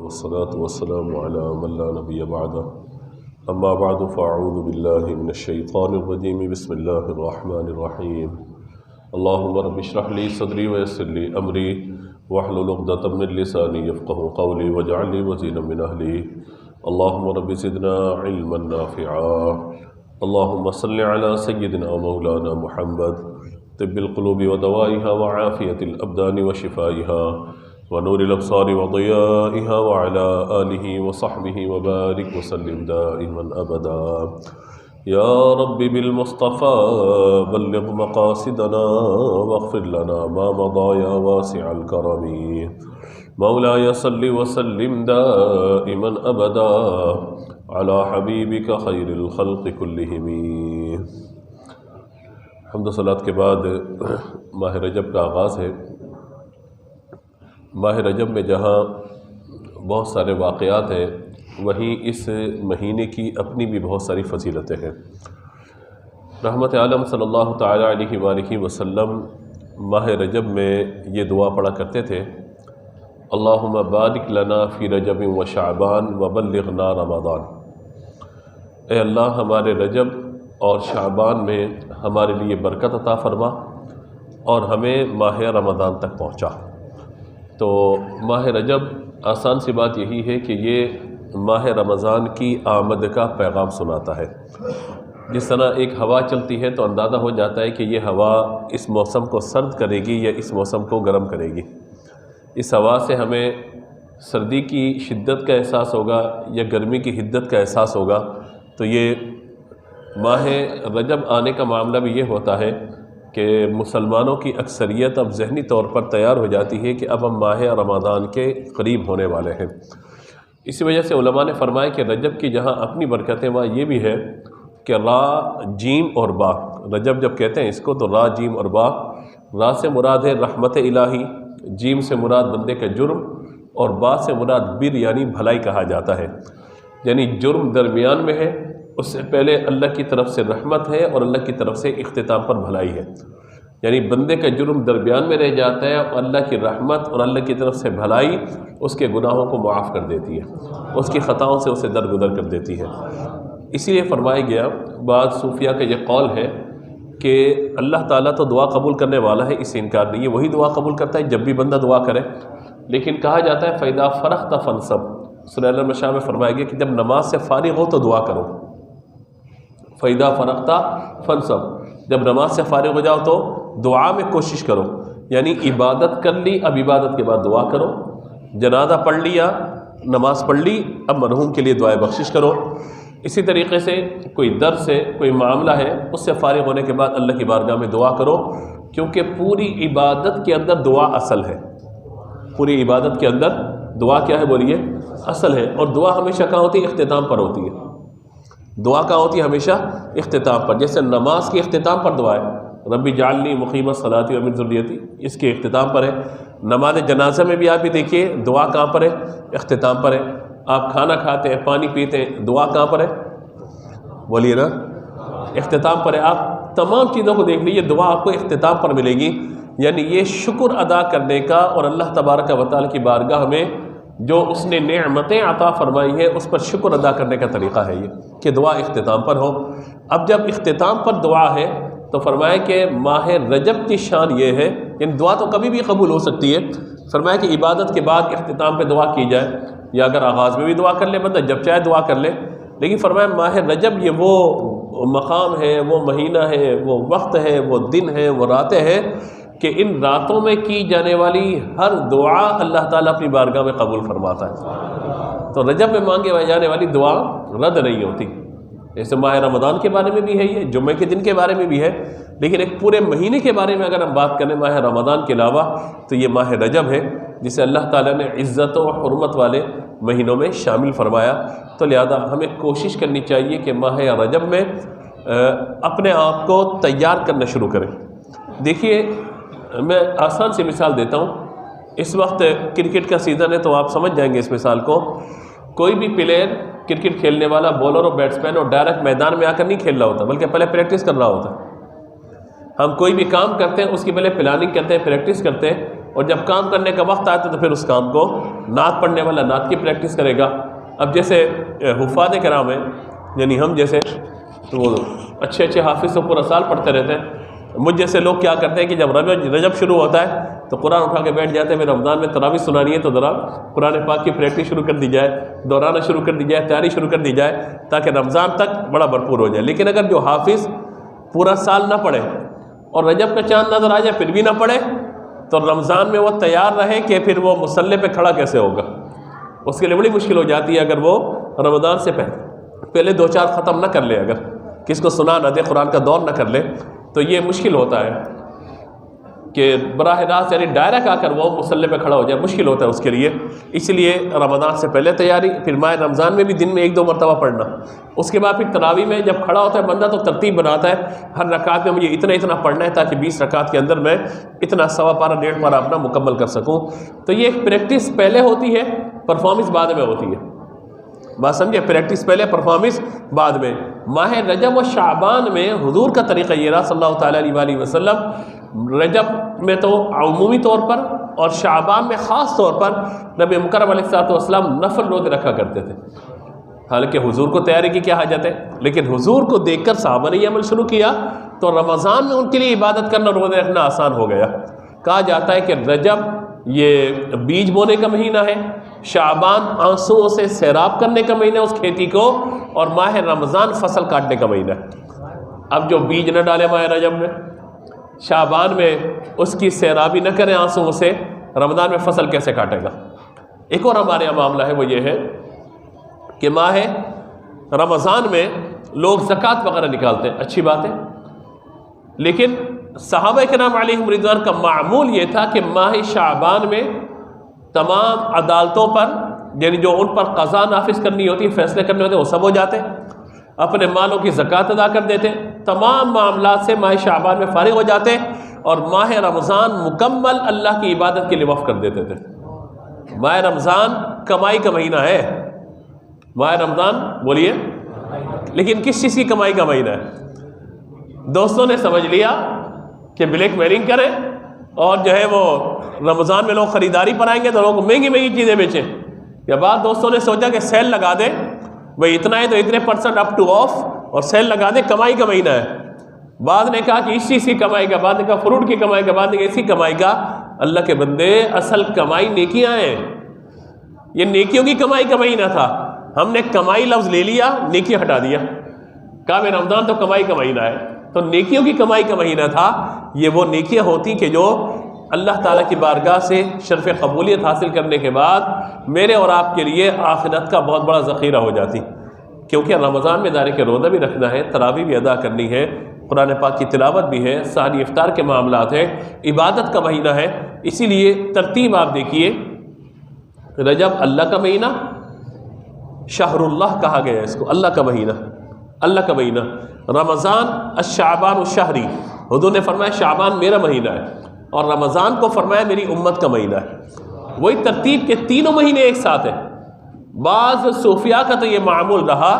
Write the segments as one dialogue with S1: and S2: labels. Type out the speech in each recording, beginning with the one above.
S1: والصلاة والسلام على من لا نبي بعده اما بعد فاعوذ بالله من الشيطان الرجيم بسم الله الرحمن الرحيم اللهم رب اشرح لي صدري ويسر لي امري واحلل عقدة من لساني يفقهوا قولي واجعل لي وزيرا من اهلي اللهم رب زدنا علما نافعا اللهم صل على سيدنا مولانا محمد طب القلوب ودوائها وعافية الأبدان وشفائها ونور الأبصار وضيائها وعلى آله وصحبه وبارك وسلم دائما أبدا يا رب بالمصطفى بلغ مقاصدنا واغفر لنا ما مضى يا واسع الكرم مولاي صل وسلم دائما أبدا على حبيبك خير الخلق كلهم۔ حمد و صلوات کے بعد ماہ رجب کا آغاز ہے۔ ماہ رجب میں جہاں بہت سارے واقعات ہیں وہیں اس مہینے کی اپنی بھی بہت ساری فضیلتیں ہیں۔ رحمت عالم صلی اللہ تعالی علیہ وآلہ وسلم ماہ رجب میں یہ دعا پڑھا کرتے تھے، اللہم بارک لنا فی رجب و شعبان وبلغنا رمضان۔ اے اللہ ہمارے رجب اور شعبان میں ہمارے لیے برکت عطا فرما اور ہمیں ماہ رمضان تک پہنچا۔ تو ماہ رجب آسان سی بات یہی ہے کہ یہ ماہ رمضان کی آمد کا پیغام سناتا ہے۔ جس طرح ایک ہوا چلتی ہے تو اندازہ ہو جاتا ہے کہ یہ ہوا اس موسم کو سرد کرے گی یا اس موسم کو گرم کرے گی۔ اس ہوا سے ہمیں سردی کی شدت کا احساس ہوگا یا گرمی کی حدت کا احساس ہوگا۔ تو یہ ماہ رجب آنے کا معاملہ بھی یہ ہوتا ہے کہ مسلمانوں کی اکثریت اب ذہنی طور پر تیار ہو جاتی ہے کہ اب ہم ماہ رمضان کے قریب ہونے والے ہیں۔ اسی وجہ سے علماء نے فرمایا کہ رجب کی جہاں اپنی برکتیں وہاں یہ بھی ہے کہ را جیم اور با، رجب جب کہتے ہیں اس کو تو را جیم اور با، را سے مراد ہے رحمت الہی، جیم سے مراد بندے کا جرم اور با سے مراد بر یعنی بھلائی کہا جاتا ہے۔ یعنی جرم درمیان میں ہے، اس سے پہلے اللہ کی طرف سے رحمت ہے اور اللہ کی طرف سے اختتام پر بھلائی ہے۔ یعنی بندے کا جرم درمیان میں رہ جاتا ہے اور اللہ کی رحمت اور اللہ کی طرف سے بھلائی اس کے گناہوں کو معاف کر دیتی ہے، اس کی خطاؤں سے اسے درگزر کر دیتی ہے۔ اسی لیے فرمایا گیا، بعض صوفیہ کا یہ قول ہے کہ اللہ تعالیٰ تو دعا قبول کرنے والا ہے، اس سے انکار نہیں ہے، وہی دعا قبول کرتا ہے جب بھی بندہ دعا کرے۔ لیکن کہا جاتا ہے فَإِذَا فَرَغْتَ فَانْصَبْ، سورہ الانشاء میں فرمایا گیا کہ جب نماز سے فارغ ہو تو دعا کرو۔ فَإِذَا فَرَغْتَ فَانْصَبْ، جب نماز سے فارغ ہو جاؤ تو دعا میں کوشش کرو، یعنی عبادت کر لی، اب عبادت کے بعد دعا کرو۔ جنازہ پڑھ لیا، نماز پڑھ لی، اب مرحوم کے لیے دعائے بخشش کرو۔ اسی طریقے سے کوئی درس ہے، کوئی معاملہ ہے، اس سے فارغ ہونے کے بعد اللہ کی بارگاہ میں دعا کرو، کیونکہ پوری عبادت کے اندر دعا اصل ہے۔ پوری عبادت کے اندر دعا کیا ہے بولیے؟ اصل ہے۔ اور دعا ہمیشہ کہاں ہوتی ہے؟ اختتام پر ہوتی ہے۔ دعا کہاں ہوتی ہے؟ ہمیشہ اختتام پر۔ جیسے نماز کے اختتام پر دعا ہے، ربی جعلنی مقیم الصلاۃ ومن ذریتی، اس کے اختتام پر ہے۔ نماز جنازہ میں بھی آپ بھی دیکھیے دعا کہاں پر ہے؟ اختتام پر ہے۔ آپ کھانا کھاتے ہیں، پانی پیتے ہیں، دعا کہاں پر ہے؟ بولیے نا، اختتام پر ہے۔ آپ تمام چیزوں کو دیکھ لیجیے، دعا آپ کو اختتام پر ملے گی۔ یعنی یہ شکر ادا کرنے کا اور اللہ تبارک و تعالیٰ کی بارگاہ میں جو اس نے نعمتیں عطا فرمائی ہیں اس پر شکر ادا کرنے کا طریقہ ہے یہ کہ دعا اختتام پر ہو۔ اب جب اختتام پر دعا ہے تو فرمایا کہ ماہ رجب کی شان یہ ہے، یعنی دعا تو کبھی بھی قبول ہو سکتی ہے۔ فرمایا کہ عبادت کے بعد اختتام پہ دعا کی جائے، یا اگر آغاز میں بھی دعا کر لے بندہ، جب چاہے دعا کر لے۔ لیکن فرمایا ماہ رجب یہ وہ مقام ہے، وہ مہینہ ہے، وہ وقت ہے، وہ دن ہے، وہ راتیں ہیں کہ ان راتوں میں کی جانے والی ہر دعا اللہ تعالیٰ اپنی بارگاہ میں قبول فرماتا ہے۔ تو رجب میں مانگے جانے والی دعا رد نہیں ہوتی۔ جیسے ماہ رمضان کے بارے میں بھی ہے، یہ جمعے کے دن کے بارے میں بھی ہے، لیکن ایک پورے مہینے کے بارے میں اگر ہم بات کریں ماہ رمضان کے علاوہ تو یہ ماہ رجب ہے، جسے اللہ تعالیٰ نے عزت و حرمت والے مہینوں میں شامل فرمایا۔ تو لہذا ہمیں کوشش کرنی چاہیے کہ ماہ رجب میں اپنے آپ کو تیار کرنا شروع کریں۔ دیکھیے میں آسان سی مثال دیتا ہوں، اس وقت کرکٹ کا سیزن ہے تو آپ سمجھ جائیں گے اس مثال کو۔ کوئی بھی پلیئر کرکٹ کھیلنے والا بولر اور بیٹسمین اور ڈائریکٹ میدان میں آ کر نہیں کھیل رہا ہوتا، بلکہ پہلے پریکٹس کر رہا ہوتا ہے۔ ہم کوئی بھی کام کرتے ہیں اس کی پہلے پلاننگ کرتے ہیں، پریکٹس کرتے ہیں، اور جب کام کرنے کا وقت آتا ہے تو پھر اس کام کو نعت پڑھنے والا نعت کی پریکٹس کرے گا۔ اب جیسے حفاظ کرام ہیں، یعنی ہم جیسے وہ اچھے اچھے حافظ تو پورا سال پڑھتے رہتے ہیں، مجھ جیسے لوگ کیا کرتے ہیں کہ جب رجب شروع ہوتا ہے تو قرآن اٹھا کے بیٹھ جاتے ہیں، پھر رمضان میں تراویح سنانی ہے تو ذرا قرآن پاک کی پریکٹس شروع کر دی جائے، دہرانا شروع کر دی جائے، تیاری شروع کر دی جائے تاکہ رمضان تک بڑا بھرپور ہو جائے۔ لیکن اگر جو حافظ پورا سال نہ پڑھے اور رجب کا چاند نظر آ جائے پھر بھی نہ پڑھے تو رمضان میں وہ تیار رہے کہ پھر وہ مصلی پہ کھڑا کیسے ہوگا، اس کے لیے بڑی مشکل ہو جاتی ہے اگر وہ رمضان سے پہلے 2-4 ختم نہ کر لے، اگر کس کو سنا نہ دے، قرآن کا دور نہ کر لے تو یہ مشکل ہوتا ہے کہ براہ راست یعنی ڈائریکٹ آ کر وہ مصلی پہ کھڑا ہو جائے، مشکل ہوتا ہے اس کے لیے۔ اس لیے رمضان سے پہلے تیاری، پھر ماہ رمضان میں بھی دن میں 1-2 مرتبہ پڑھنا، اس کے بعد پھر تراویح میں جب کھڑا ہوتا ہے بندہ تو ترتیب بناتا ہے ہر رکعت میں مجھے اتنا پڑھنا ہے تاکہ 20 رکعت کے اندر میں اتنا سوا پارہ 1.5 پارہ اپنا مکمل کر سکوں۔ تو یہ ایک پریکٹس پہلے ہوتی ہے، پرفارمنس بعد میں ہوتی ہے، بات سمجھے، پریکٹس پہلے پرفارمنس بعد میں۔ ماہ رجب و شعبان میں حضور کا طریقہ یہ رہا صلی اللہ تعالیٰ علیہ وآلہ وسلم، رجب میں تو عمومی طور پر اور شعبان میں خاص طور پر نبی مکرم علیہ الصلوۃ والسلام نفل روزے رکھا کرتے تھے۔ حالانکہ حضور کو تیاری کی کیا حاجت ہے، لیکن حضور کو دیکھ کر صحابہ نے یہ عمل شروع کیا تو رمضان میں ان کے لیے عبادت کرنا، روزے رکھنا آسان ہو گیا۔ کہا جاتا ہے کہ رجب یہ بیج بونے کا مہینہ ہے، شعبان آنسوؤں سے سیراب کرنے کا مہینہ ہے اس کھیتی کو، اور ماہ رمضان فصل کاٹنے کا مہینہ ہے۔ اب جو بیج نہ ڈالے ماہ رجب میں، شعبان میں اس کی سیرابی نہ کرے آنسوؤں سے، رمضان میں فصل کیسے کاٹے گا؟ ایک اور ہمارے یہاں معاملہ ہے، وہ یہ ہے کہ ماہ رمضان میں لوگ زکوٰۃ وغیرہ نکالتے ہیں، اچھی بات ہے، لیکن صحابہ کرام علیہم رضوان کا معمول یہ تھا کہ ماہ شعبان میں تمام عدالتوں پر، یعنی جو ان پر قضا نافذ کرنی ہوتی ہے، فیصلے کرنے ہوتے ہیں، وہ سب ہو جاتے، اپنے مالوں کی زکوٰۃ ادا کر دیتے، تمام معاملات سے ماہ شعبان میں فارغ ہو جاتے اور ماہ رمضان مکمل اللہ کی عبادت کے لیے وقف کر دیتے تھے۔ ماہ رمضان کمائی کا مہینہ ہے، ماہ رمضان بولیے، لیکن کس چیز کی کمائی کا مہینہ ہے؟ دوستوں نے سمجھ لیا کہ بلیک میلنگ کریں اور جو ہے وہ رمضان میں لوگ خریداری پر آئیں گے تو لوگ مہنگی مہنگی چیزیں بیچیں، یا بعض دوستوں نے سوچا کہ سیل لگا دیں، بھئی اتنا ہے تو اتنے % اپ ٹو آف، اور سیل لگا دیں، کمائی کا مہینہ ہے۔ بعض نے کہا کہ اس چیز کی کمائی کا، بعض نے کہا فروٹ کی کمائی کا، بعض نے کہا اسی کمائی کا۔ اللہ کے بندے، اصل کمائی نیکیاں ہیں، یہ نیکیوں کی کمائی کا مہینہ تھا، ہم نے کمائی لفظ لے لیا، نیکی ہٹا دیا، کہا میں رمضان تو کمائی کا مہینہ ہے، تو نیکیوں کی کمائی کا مہینہ تھا۔ یہ وہ نیکیاں ہوتی کہ جو اللہ تعالیٰ کی بارگاہ سے شرف قبولیت حاصل کرنے کے بعد میرے اور آپ کے لیے آخرت کا بہت بڑا ذخیرہ ہو جاتی، کیونکہ رمضان میں دائرے کے روزہ بھی رکھنا ہے، تراویح بھی ادا کرنی ہے، قرآن پاک کی تلاوت بھی ہے، سحری افطار کے معاملات ہیں، عبادت کا مہینہ ہے۔ اسی لیے ترتیب آپ دیکھیے، رجب اللہ کا مہینہ، شہر اللہ کہا گیا ہے اس کو، اللہ کا مہینہ، اللہ کا مہینہ۔ رمضان الشعبان الشہری، حضور نے فرمایا شعبان میرا مہینہ ہے، اور رمضان کو فرمایا میری امت کا مہینہ ہے۔ وہی ترتیب کے تینوں مہینے ایک ساتھ ہیں۔ بعض صوفیاء کا تو یہ معمول رہا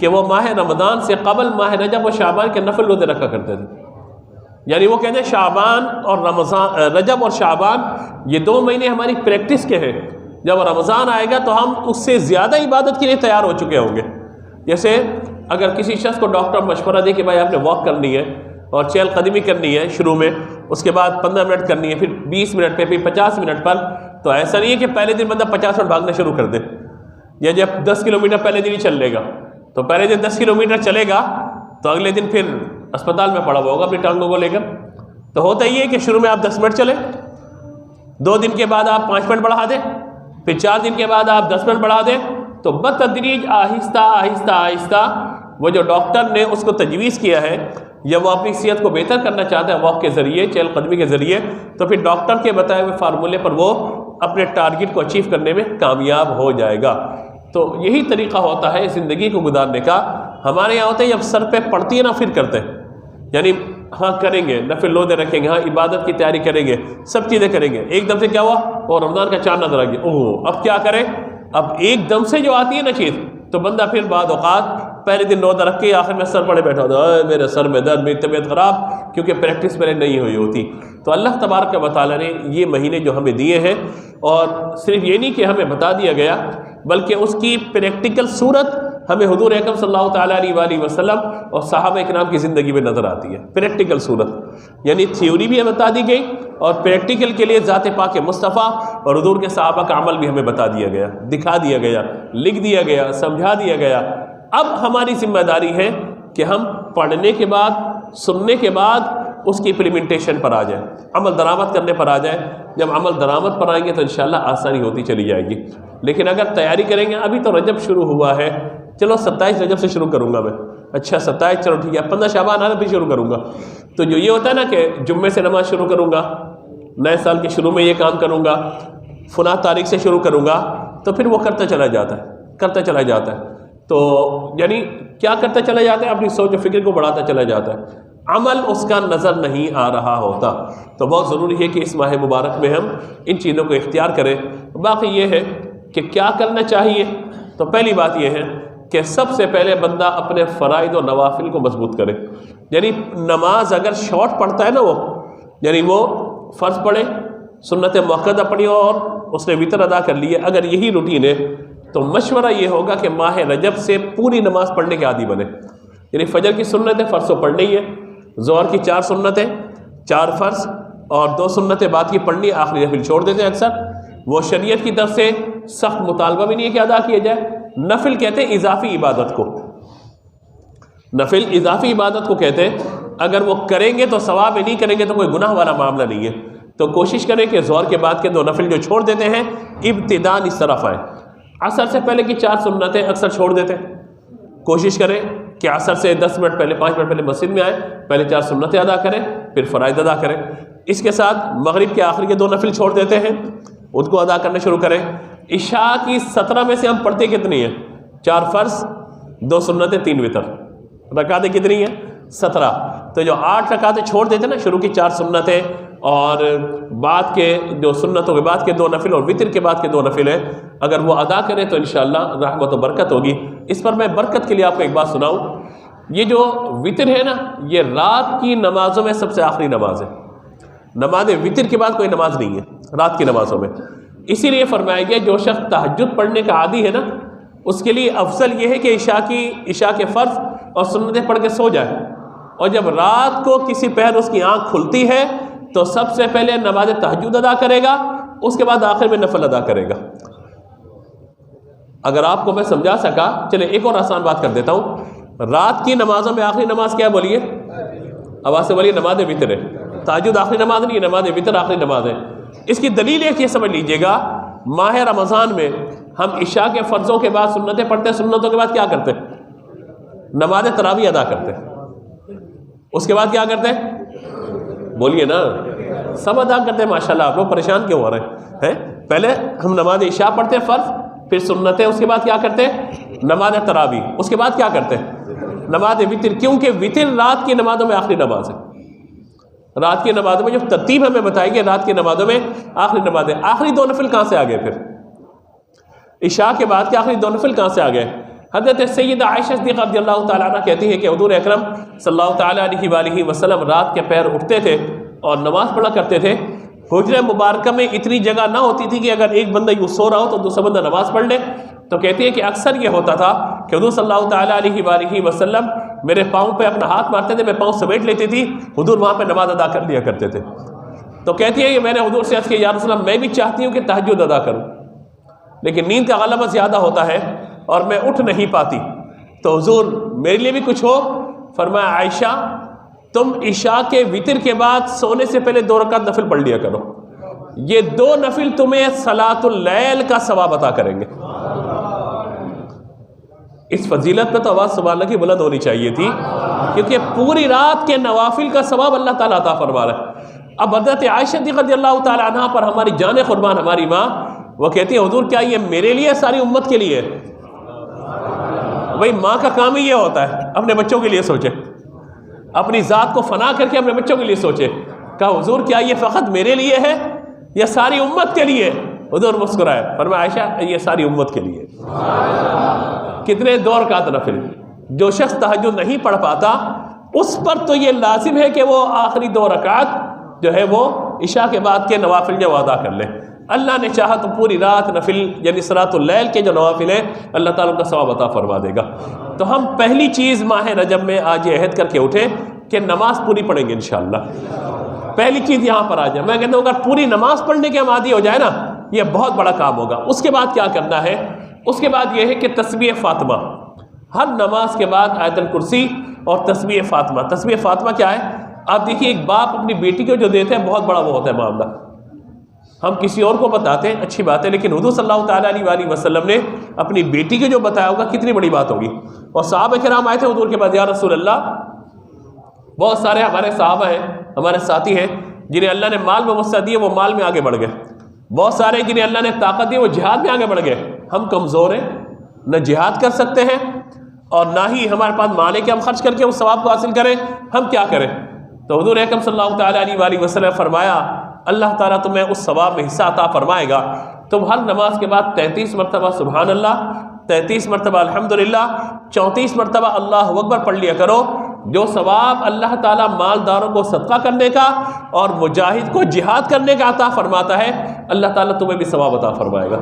S1: کہ وہ ماہ رمضان سے قبل ماہ رجب و شعبان کے نفل روزے رکھا کرتے تھے، یعنی وہ کہتے ہیں شعبان اور رمضان، رجب اور شعبان یہ 2 مہینے ہماری پریکٹس کے ہیں، جب رمضان آئے گا تو ہم اس سے زیادہ عبادت کے لیے تیار ہو چکے ہوں گے۔ جیسے اگر کسی شخص کو ڈاکٹر مشورہ دے کہ بھائی آپ نے واک کرنی ہے اور چہل قدمی کرنی ہے شروع میں، اس کے بعد 15 منٹ کرنی ہے، پھر 20 منٹ پہ، پھر 50 منٹ پر، تو ایسا نہیں ہے کہ پہلے دن بندہ 50 منٹ بھاگنا شروع کر دے، یا جب 10 کلومیٹر پہلے دن ہی چل لے گا تو پہلے دن 10 کلومیٹر چلے گا تو اگلے دن پھر اسپتال میں پڑا ہوا ہوگا اپنی ٹانگوں کو لے کر۔ تو ہوتا ہی ہے کہ شروع میں آپ 10 منٹ چلیں، 2 دن کے بعد آپ 5 منٹ بڑھا دیں، پھر 4 دن کے بعد آپ 10 منٹ بڑھا دیں، تو بتدریج آہستہ آہستہ آہستہ وہ جو ڈاکٹر نے اس کو تجویز کیا ہے یا وہ اپنی صحت کو بہتر کرنا چاہتا ہے واک کے ذریعے، چہل قدمی کے ذریعے، تو پھر ڈاکٹر کے بتائے ہوئے فارمولے پر وہ اپنے ٹارگٹ کو اچیو کرنے میں کامیاب ہو جائے گا۔ تو یہی طریقہ ہوتا ہے زندگی کو گزارنے کا۔ ہمارے یہاں ہوتا ہے جب سر پہ پڑتی ہے نا پھر کرتے ہیں، یعنی ہاں کریں گے، نفل روزے رکھیں گے، ہاں عبادت کی تیاری کریں گے، سب چیزیں کریں گے، ایک دم سے کیا ہوا، اور رمضان کا چاند نظر آ گیا، اوہ اب کیا کریں؟ اب ایک دم سے جو آتی ہے نا چیز، تو بندہ پھر بعض اوقات پہلے دن روزہ رکھ کے آخر میں سر پڑے بیٹھا ہوتا ہے، میرے سر میں درد، میری طبیعت خراب، کیونکہ پریکٹس پہلے نہیں ہوئی ہوتی۔ تو اللہ تبارک و تعالیٰ نے یہ مہینے جو ہمیں دیے ہیں، اور صرف یہ نہیں کہ ہمیں بتا دیا گیا بلکہ اس کی پریکٹیکل صورت ہمیں حضور اکرم صلی اللہ تعالیٰ علیہ وآلہ وسلم اور صحابہ کرام کی زندگی میں نظر آتی ہے۔ پریکٹیکل صورت یعنی تھیوری بھی ہمیں بتا دی گئی، اور پریکٹیکل کے لیے ذات پاک مصطفیٰ اور حضور کے صحابہ کا عمل بھی ہمیں بتا دیا گیا، دکھا دیا گیا، لکھ دیا گیا، سمجھا دیا گیا۔ اب ہماری ذمہ داری ہے کہ ہم پڑھنے کے بعد، سننے کے بعد اس کی امپلیمنٹیشن پر آ جائیں، عمل درآمد کرنے پر آ جائیں۔ جب عمل درآمد پر آئیں گے تو انشاءاللہ آسانی ہوتی چلی جائے گی۔ لیکن اگر تیاری کریں گے، ابھی تو رجب شروع ہوا ہے، چلو 27 رجب سے شروع کروں گا میں، اچھا 27 چلو ٹھیک ہے، 15 شعبان آنا بھی شروع کروں گا، تو جو یہ ہوتا ہے نا کہ جمعے سے نماز شروع کروں گا، نئے سال کے شروع میں یہ کام کروں گا، فلاں تاریخ سے شروع کروں گا، تو پھر وہ کرتا چلا جاتا ہے، کرتا چلا جاتا ہے۔ تو یعنی کیا کرتا چلا جاتا ہے؟ اپنی سوچ و فکر کو بڑھاتا چلا جاتا ہے، عمل اس کا نظر نہیں آ رہا ہوتا۔ تو بہت ضروری ہے کہ اس ماہ مبارک میں ہم ان چیزوں کو اختیار کریں۔ باقی یہ ہے کہ کیا کرنا چاہیے، تو پہلی بات یہ ہے کہ سب سے پہلے بندہ اپنے فرائض و نوافل کو مضبوط کرے۔ یعنی نماز اگر شارٹ پڑھتا ہے نا، وہ یعنی وہ فرض پڑھے، سنت مؤکدہ پڑھی اور اس نے وطر ادا کر لی ہے، اگر یہی روٹین ہے تو مشورہ یہ ہوگا کہ ماہ رجب سے پوری نماز پڑھنے کے عادی بنے۔ یعنی فجر کی سنتیں فرض تو پڑھنی ہی ہے، ظہر کی 4 سنتیں، 4 فرض اور 2 سنتیں بعد کی پڑھنی، آخری نفل چھوڑ دیتے ہیں اکثر۔ وہ شریعت کی طرف سے سخت مطالبہ بھی نہیں ہے کہ ادا کیا جائے۔ نفل کہتے ہیں اضافی عبادت کو، نفل اضافی عبادت کو کہتے ہیں، اگر وہ کریں گے تو ثواب ہے، نہیں کریں گے تو کوئی گناہ والا معاملہ نہیں ہے۔ تو کوشش کریں کہ ظہر کے بعد کے 2 نفل جو چھوڑ دیتے ہیں ابتداءً اس طرف آئیں۔ عصر سے پہلے کی 4 سنتیں اکثر چھوڑ دیتے ہیں، کوشش کریں کہ عصر سے 10 منٹ پہلے، 5 منٹ پہلے مسجد میں آئیں، پہلے 4 سنتیں ادا کریں، پھر فرائض ادا کریں۔ اس کے ساتھ مغرب کے آخر کے 2 نفل چھوڑ دیتے ہیں، ان کو ادا کرنا شروع کریں۔ عشاء کی 17 میں سے ہم پڑھتے کتنی ہیں؟ 4 فرض، 2 سنتیں، 3 وتر، رکعتیں کتنی ہیں؟ 17۔ تو جو 8 رکعتیں چھوڑ دیتے ہیں نا، شروع کی 4 سنتیں اور بعد کے جو سنتوں کے بعد کے 2 نفل اور وتر کے بعد کے 2 نفل ہیں، اگر وہ ادا کریں تو انشاءاللہ رحمت و برکت ہوگی۔ اس پر میں برکت کے لیے آپ کو ایک بات سناؤں، یہ جو وتر ہے نا، یہ رات کی نمازوں میں سب سے آخری نماز ہے۔ نماز وتر کے بعد کوئی نماز نہیں ہے رات کی نمازوں میں، اسی لیے فرمایا گیا جو شخص تہجد پڑھنے کا عادی ہے نا، اس کے لیے افضل یہ ہے کہ عشاء کے فرض اور سنتیں پڑھ کے سو جائے، اور جب رات کو کسی پہر اس کی آنکھ کھلتی ہے تو سب سے پہلے نماز تہجد ادا کرے گا، اس کے بعد آخر میں نفل ادا کرے گا۔ اگر آپ کو میں سمجھا سکا، چلے ایک اور آسان بات کر دیتا ہوں۔ رات کی نمازوں میں آخری نماز کیا بولیے؟ آواز سے بولیے، نماز وتر ہے۔ تہجد آخری نماز نہیں ہے، نماز وتر آخری نماز ہے۔ اس کی دلیل ایک یہ سمجھ لیجئے گا، ماہ رمضان میں ہم عشاء کے فرضوں کے بعد سنتیں پڑھتے ہیں، سنتوں کے بعد کیا کرتے ہیں؟ نماز تراویح ادا کرتے ہیں۔ اس کے بعد کیا کرتے ہیں؟ بولیے نا، سب ادا کرتے ہیں۔ ماشاءاللہ آپ لوگ پریشان کیوں ہو رہے ہیں؟ پہلے ہم نماز عشاء پڑھتے ہیں فرض، پھر سنتیں، اس کے بعد کیا کرتے ہیں؟ نماز تراویح، اس کے بعد کیا کرتے ہیں؟ نماز وتر، کیونکہ وتر رات کی نمازوں میں آخری نماز ہے۔ رات کی نمازوں میں جو ترتیب ہمیں بتائی گئی، رات کی نمازوں میں آخری نماز ہے۔ آخری 2 نفل کہاں سے آ گئے؟ پھر عشاء کے بعد کے آخری 2 نفل کہاں سے آ گئے؟ حضرت سیدہ عائشہ صدیقہ رضی اللہ تعالیٰ عنہ کہتی ہے کہ حضور اکرم صلی اللہ تعالیٰ علیہ وآلہ وسلم رات کے پہر اٹھتے تھے اور نماز پڑھا کرتے تھے۔ حجرہ مبارکہ میں اتنی جگہ نہ ہوتی تھی کہ اگر ایک بندہ یوں سو رہا ہو تو دوسرا بندہ نماز پڑھ لے، تو کہتی ہے کہ اکثر یہ ہوتا تھا کہ حضور صلی اللہ تعالیٰ علیہ وآلہ وسلم میرے پاؤں پہ اپنا ہاتھ مارتے تھے، میں پاؤں سمیٹ لیتی تھی، حضور وہاں پہ نماز ادا کر لیا کرتے تھے۔ تو کہتی ہے کہ میں نے حضور سے عرض کیا، یا رسول اللہ میں بھی چاہتی ہوں کہ تہجد ادا کروں، لیکن نیند کا غلبہ زیادہ ہوتا ہے اور میں اٹھ نہیں پاتی، تو حضور میرے لیے بھی کچھ ہو۔ فرمایا عائشہ تم عشاء کے وتر کے بعد سونے سے پہلے 2 رکعت نفل پڑھ لیا کرو، یہ 2 نفل تمہیں صلاۃ اللیل کا ثواب عطا کریں گے۔ اس فضیلت پہ تو آواز سبحان اللہ کی بلند ہونی چاہیے تھی، کیونکہ پوری رات کے نوافل کا ثواب اللہ تعالیٰ عطا فرما رہا ہے۔ اب حضرت عائشہ رضی اللہ تعالیٰ عنہ پر ہماری جان قربان ہماری ماں، وہ کہتی ہے حضور کیا یہ میرے لیے ساری امت کے لیے؟ بھائی ماں کا کام ہی یہ ہوتا ہے، اپنے بچوں کے لیے سوچے، اپنی ذات کو فنا کر کے اپنے بچوں کے لیے سوچے۔ کہا حضور کیا یہ فقط میرے لیے ہے یا ساری امت کے لیے؟ حضور مسکرائے، فرمایا عائشہ یہ ساری امت کے لیے۔ کتنے 2 رکعت نفل؟ جو شخص تہجد نہیں پڑھ پاتا اس پر تو یہ لازم ہے کہ وہ آخری 2 رکعت جو ہے وہ عشاء کے بعد کے نوافل جو ادا کر لیں. اللہ نے چاہا تو پوری رات نفل یعنی صلاۃ اللیل کے جو نوافل ہیں اللہ تعالیٰ کا ثواب عطا فرما دے گا. تو ہم پہلی چیز ماہ رجب میں آج یہ عہد کر کے اٹھیں کہ نماز پوری پڑھیں گے انشاءاللہ. پہلی چیز یہاں پر آ جائے. میں کہتا ہوں اگر پوری نماز پڑھنے کے ہم عادی ہو جائے نا یہ بہت بڑا کام ہوگا. اس کے بعد کیا کرنا ہے؟ اس کے بعد یہ ہے کہ تسبیح فاطمہ، ہر نماز کے بعد آیت الکرسی اور تسبیح فاطمہ. تسبیح فاطمہ کیا ہے؟ آپ دیکھیے ایک باپ اپنی بیٹی کو جو دیتے ہیں بہت بڑا وہ ہوتا ہے معاملہ. ہم کسی اور کو بتاتے ہیں اچھی بات ہے، لیکن حضور صلی اللہ تعالیٰ علیہ وآلہ وسلم نے اپنی بیٹی کو جو بتایا ہوگا کتنی بڑی بات ہوگی. اور صحابہ کرام آئے تھے حضور کے پاس، یا رسول اللہ بہت سارے ہمارے صحابہ ہیں، ہمارے ساتھی ہیں جنہیں اللہ نے مال میں وسعت دی، وہ مال میں آگے بڑھ گئے. بہت سارے جنہیں اللہ نے طاقت دی وہ جہاد میں آگے بڑھ گئے. ہم کمزور ہیں، نہ جہاد کر سکتے ہیں اور نہ ہی ہمارے پاس مال ہے کہ ہم خرچ کر کے اس ثواب کو حاصل کریں. ہم کیا کریں؟ تو حضور اکرم صلی اللہ تعالیٰ علیہ وآلہ وسلم نے فرمایا اللہ تعالیٰ تمہیں اس ثواب میں حصہ عطا فرمائے گا. تم ہر نماز کے بعد 33 مرتبہ سبحان اللہ، 33 مرتبہ الحمدللہ، 34 مرتبہ اللہ اکبر پڑھ لیا کرو. جو ثواب اللہ تعالیٰ مالداروں کو صدقہ کرنے کا اور مجاہد کو جہاد کرنے کا عطا فرماتا ہے اللہ تعالیٰ تمہیں بھی ثواب عطا فرمائے گا.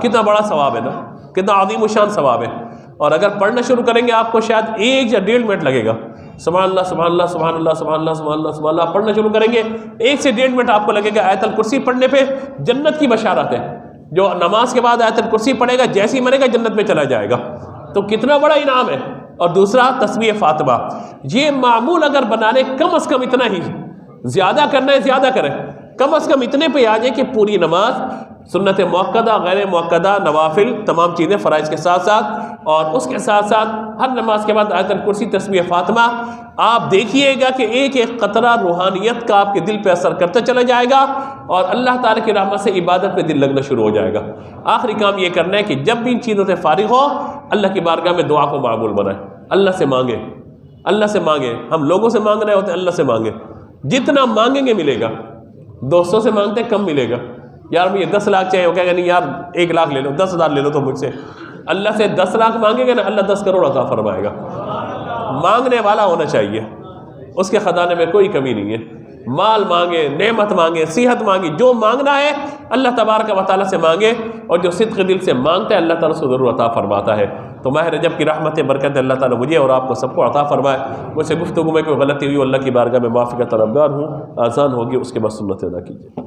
S1: کتنا بڑا ثواب ہے نا، کتنا عظیم و شان ثواب ہے. اور اگر پڑھنا شروع کریں گے آپ کو شاید 1 یا 1.5 منٹ لگے گا. سبحان اللہ سبحان اللہ سبحان اللہ سبحان اللہ سبحان اللہ سبحان اللہ پڑھنا شروع کریں گے 1 سے 1.5 منٹ آپ کو لگے گا. آیت الکرسی پڑھنے پہ جنت کی بشارت ہے. جو نماز کے بعد آیت الکرسی پڑھے گا جیسے ہی مرے گا جنت میں چلا جائے گا. تو کتنا بڑا انعام ہے. اور دوسرا تسبیح فاطمہ، یہ معمول اگر بنانے کم از کم اتنا ہی، زیادہ کرنا ہے زیادہ کریں، کم از کم اتنے پہ آ جائے کہ پوری نماز سنت موقدہ غیر موقدہ نوافل تمام چیزیں فرائض کے ساتھ ساتھ اور اس کے ساتھ ساتھ ہر نماز کے بعد آیت الکرسی تسبیح فاطمہ. آپ دیکھیے گا کہ ایک ایک قطرہ روحانیت کا آپ کے دل پہ اثر کرتا چلا جائے گا اور اللہ تعالیٰ کی رحمت سے عبادت میں دل لگنا شروع ہو جائے گا. آخری کام یہ کرنا ہے کہ جب بھی ان چیزوں سے فارغ ہو اللہ کی بارگاہ میں دعا کو معمول بنائیں. اللہ سے مانگیں، اللہ سے مانگیں. ہم لوگوں سے مانگ رہے ہوتے ہیں، اللہ سے مانگیں. جتنا مانگیں گے ملے گا. دوستوں سے مانگتے کم ملے گا. یار مجھے 10 لاکھ چاہیے، وہ کہے گا نہیں یار 1 لاکھ لے لو، 10,000 لے لو. تو مجھ سے اللہ سے 10 لاکھ مانگیں گے نا اللہ 10 کروڑ عطا فرمائے گا. مانگنے والا ہونا چاہیے، اس کے خزانے میں کوئی کمی نہیں ہے. مال مانگے، نعمت مانگے، صحت مانگی، جو مانگنا ہے اللہ تبارک و تعالیٰ سے مانگے. اور جو صدق دل سے مانگتا ہے اللہ تعالیٰ سے ضرور عطا فرماتا ہے. تو ماہ رجب کی رحمت برکت اللہ تعالیٰ مجھے اور آپ کو سب کو عطا فرمائے. مجھ سے گفتگو میں کوئی غلطی ہوئی اللہ کی بارگاہ میں معافی کا طلبگار ہوں. آسان ہوگی اس کے بعد سنت ادا کیجیے.